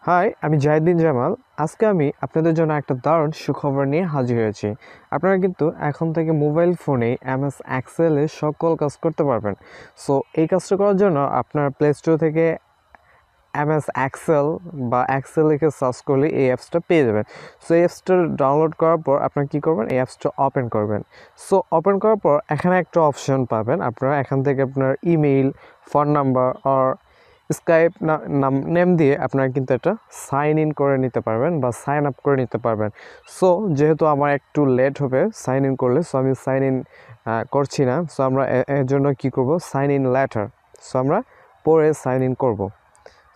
High, আমি জাহিদ্দিন জামাল। আজকে আমি আপনাদের জন্য একটা দারুণ সুখবর নিয়ে হাজির হয়েছি। আপনারা কিন্তু এখন থেকে মোবাইল ফোনে MS এক্সেলে সকল কাজ করতে পারবেন। সো এই কাজটা করার জন্য আপনার প্লে স্টোর থেকে MS এক্সেল বা এক্সেল লিখে সার্চ করলে এই অ্যাপসটা পেয়ে যাবেন। সো এই অ্যাপসটা ডাউনলোড করার পর আপনারা কী করবেন, এই অ্যাপসটা ওপেন করবেন। সো ওপেন করার পর এখানে একটা অপশন পাবেন। আপনারা এখান থেকে আপনার ইমেইল, ফোন নাম্বার আর স্কাইপ নেম দিয়ে আপনারা কিন্তু এটা সাইন ইন করে নিতে পারবেন বা সাইন আপ করে নিতে পারবেন। সো যেহেতু আমার একটু লেট হবে সাইন ইন করলে, সো আমি সাইন ইন করছি না। সো আমরা এর জন্য কী করব, সাইন ইন লেটার। সো আমরা পরে সাইন ইন করব।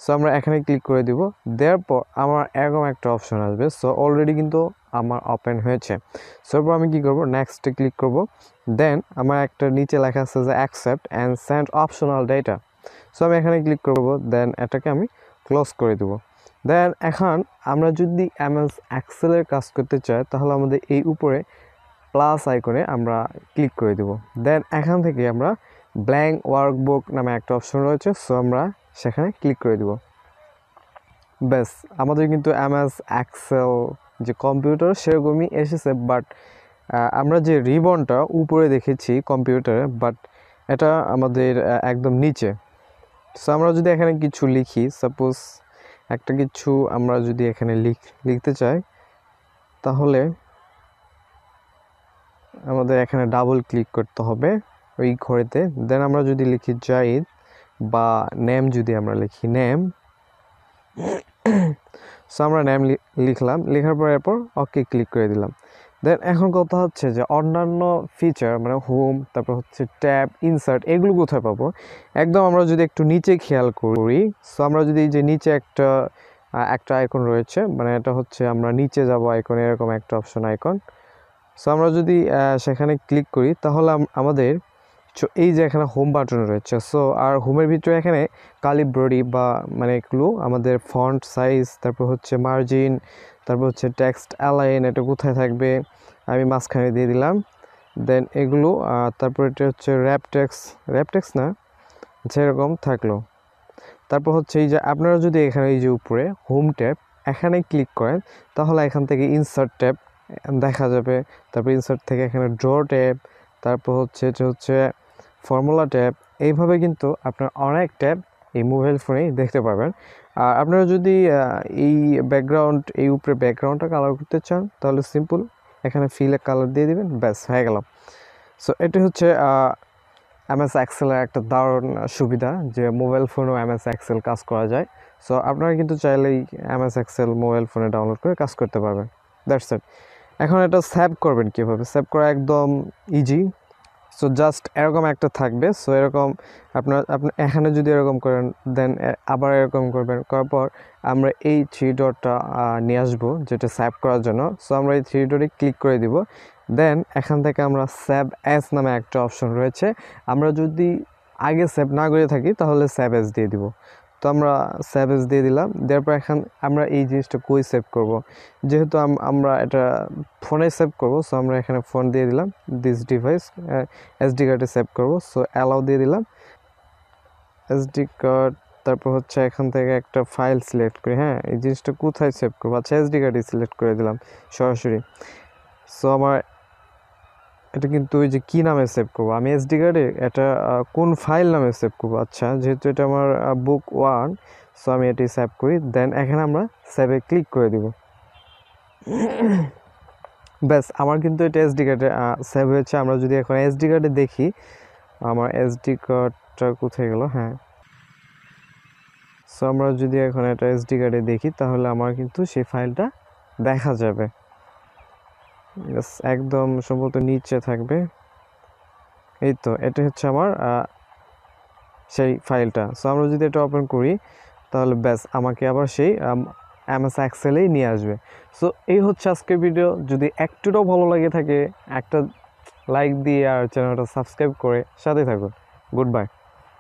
সো আমরা এখানে ক্লিক করে দিব। দেওয়ার পর আমার এরকম একটা অপশন আসবে। সো অলরেডি কিন্তু আমার ওপেন হয়েছে। সো এরপর আমি কী করব, নেক্সটে ক্লিক করব। দেন আমার একটা নিচে লেখা আছে যে accept and send optional data. So আমি এখানে ক্লিক করব। দেন এটাকে আমি ক্লোজ করে দেব। দেন এখন আমরা যদি MS এক্সেলের কাজ করতে চাই তাহলে আমাদের এই উপরে প্লাস আইকনে আমরা ক্লিক করে দেব। দেন এখান থেকে আমরা ব্ল্যাঙ্ক ওয়ার্কবুক নামে একটা অপশন রয়েছে। সো আমরা সেখানে ক্লিক করে দেব। ব্যাস, আমাদের কিন্তু MS এক্সেল যে কম্পিউটার সেরকমই এসেছে, বাট আমরা যে রিবনটা উপরে দেখেছি কম্পিউটারে, বাট এটা আমাদের একদম নিচে। সো আমরা যদি এখানে কিছু লিখি, সাপোজ একটা কিছু আমরা যদি এখানে লিখতে চাই তাহলে আমাদের এখানে ডাবল ক্লিক করতে হবে ওই ঘরেতে। দেন আমরা যদি লিখি জাহিদ বা নেম, যদি আমরা লিখি নেম, সো আমরা নেম লিখলাম। লেখার পর এরপর ওকে ক্লিক করে দিলাম। দেন এখন কথা হচ্ছে যে অন্যান্য ফিচার মানে হোম, তারপর হচ্ছে ট্যাব, ইনসার্ট, এগুলো কোথায় পাবো। একদম আমরা যদি একটু নিচে খেয়াল করি, সো আমরা যদি যে নিচে একটা আইকন রয়েছে, মানে এটা হচ্ছে আমরা নিচে যাব আইকন, এরকম একটা অপশন আইকন। সো আমরা যদি সেখানে ক্লিক করি তাহলে আমাদের এই যে এখানে হোম বাটন রয়েছে। সো আর হোমের ভিতরে এখানে ক্যালিব্রেটি বা মানে এগুলো আমাদের ফন্ট সাইজ, তারপর হচ্ছে মার্জিন, তারপর হচ্ছে টেক্সট অ্যালাইন, এটা কোথায় থাকবে আমি মাঝখানে দিয়ে দিলাম। দেন এগুলো তারপর এটা হচ্ছে র্যাপটেক্স না, যেরকম থাকলো। তারপর হচ্ছে এই যে আপনারা যদি এখানে এই যে উপরে হোম ট্যাব এখানে ক্লিক করেন তাহলে এখান থেকে ইনসার্ট ট্যাব দেখা যাবে। তারপর ইনসার্ট থেকে এখানে ড্র ট্যাব, তারপর হচ্ছে এটা হচ্ছে ফর্মুলা ট্যাব। এইভাবে কিন্তু আপনার অনেক ট্যাব এই মোবাইল ফোনেই দেখতে পাবেন। আর আপনারা যদি এই ব্যাকগ্রাউন্ড, এই উপরে ব্যাকগ্রাউন্ডটা কালার করতে চান তাহলে সিম্পল এখানে ফিলে কালার দিয়ে দিবেন, ব্যাস হয়ে গেল। সো এটা হচ্ছে MS এক্সেলের একটা দারুণ সুবিধা যে মোবাইল ফোনেও MS এক্সেল কাজ করা যায়। সো আপনারা কিন্তু চাইলেই MS এক্সেল মোবাইল ফোনে ডাউনলোড করে কাজ করতে পারবেন। That's it. এখন এটা সেভ করবেন কীভাবে, সেভ করা একদম ইজি। সো জাস্ট এরকম একটা থাকবে। সো এরকম আপনি এখানে যদি এরকম করেন, দেন আবার এরকম করবেন, করার পর আমরা এই 3 ডটটা নিয়ে আসবো যেটা সেভ করার জন্য। সো আমরা এই 3 ডটে ক্লিক করে দিব। দেন এখান থেকে আমরা সেভ অ্যাজ নামে একটা অপশন রয়েছে। আমরা যদি আগে সেভ না করে থাকি তাহলে সেভ অ্যাজ দিয়ে দিব। তো আমরা সেভ অ্যাজ দিয়ে দিলাম। দেওয়ার পর এখন আমরা এই জিনিসটা কই সেভ করব, যেহেতু আমরা এটা ফোনে সেভ করব। সো আমরা এখানে ফোন দিয়ে দিলাম, দিস ডিভাইস SD কার্ডে সেভ করব। সো অ্যালাউ দিয়ে দিলাম SD কার্ড। তারপর হচ্ছে এখান থেকে একটা ফাইল সিলেক্ট করি। হ্যাঁ, এই জিনিসটা কোথায় সেভ করবো, আচ্ছা SD কার্ডে সিলেক্ট করে দিলাম সরাসরি। সো আমার এটা কিন্তু ওই যে কী নামে সেভ করবো, আমি SD কার্ডে এটা কোন ফাইল নামে সেভ করবো। আচ্ছা, যেহেতু এটা আমার বুক 1, সো আমি এটি সেভ করি। দেন এখানে আমরা সেভে ক্লিক করে দিব। ব্যাস, আমার কিন্তু এটা SD কার্ডে সেভ হয়েছে। আমরা যদি এখন SD কার্ডে দেখি আমার SD কার্ডটা কোথায় গেল। হ্যাঁ, সো আমরা যদি এখন এটা SD কার্ডে দেখি তাহলে আমার কিন্তু সেই ফাইলটা দেখা যাবে। একদম সম্ভবত নিচে থাকবে। এই তো, এটা হচ্ছে আমার সেই ফাইলটা। সো আমরা যদি এটা ওপেন করি তাহলে ব্যাস আমাকে আবার সেই MS এক্সেলেই নিয়ে আসবে। সো এই হচ্ছে আজকের ভিডিও। যদি একটুটাও ভালো লাগে থাকে একটা লাইক দিয়ে আর চ্যানেলটা সাবস্ক্রাইব করে সাথে থাকুন। Good bye.